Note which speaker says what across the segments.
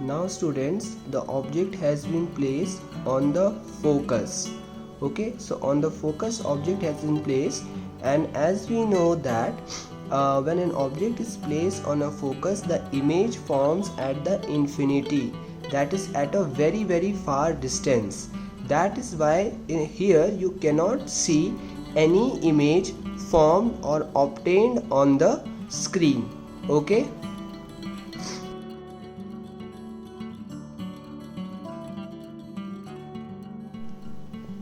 Speaker 1: Now students, the object has been placed on the focus. Okay, so on the focus object has been placed, and as we know that when an object is placed on a focus, the image forms at the infinity, that is at a very far distance. That is why here you cannot see any image formed or obtained on the screen. Okay.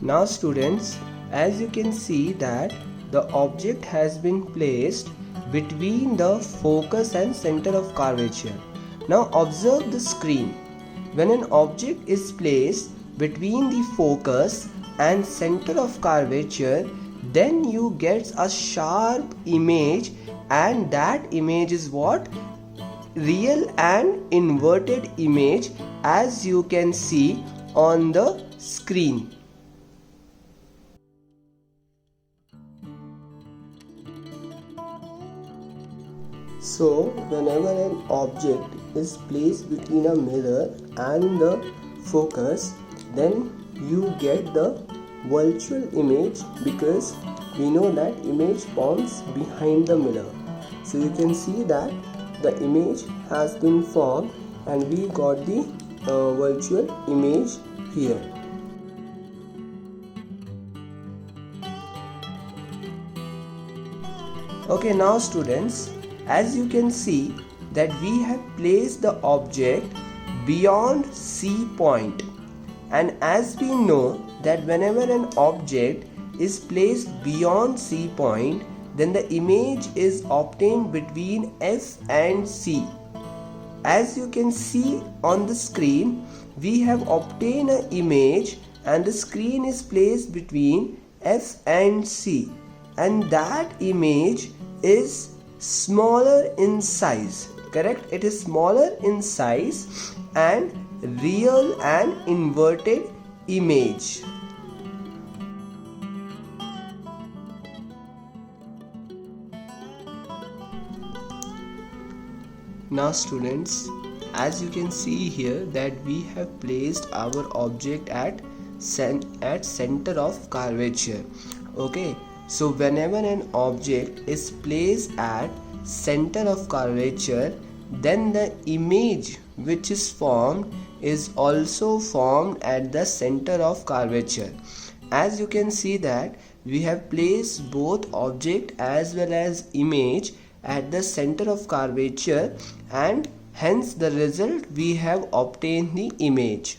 Speaker 1: Now students, as you can see that the object has been placed between the focus and center of curvature. Now observe the screen. When an object is placed between the focus and center of curvature, then you get a sharp image, and that image is what? Real and inverted image, as you can see on the screen. So whenever an object is placed between a mirror and the focus, then you get the virtual image, because we know that image forms behind the mirror. So you can see that the image has been formed and we got the virtual image here. Okay, now students, as you can see that we have placed the object beyond C point, and as we know that whenever an object is placed beyond C point, then the image is obtained between F and C. As you can see on the screen, we have obtained an image and the screen is placed between F and C, and that image is smaller in size. Correct? It is smaller in size and real and inverted image. Now students, as you can see here that we have placed our object at center of curvature. Okay, so whenever an object is placed at center of curvature, then the image which is formed is also formed at the center of curvature. As you can see that we have placed both object as well as image at the center of curvature, and hence the result we have obtained the image.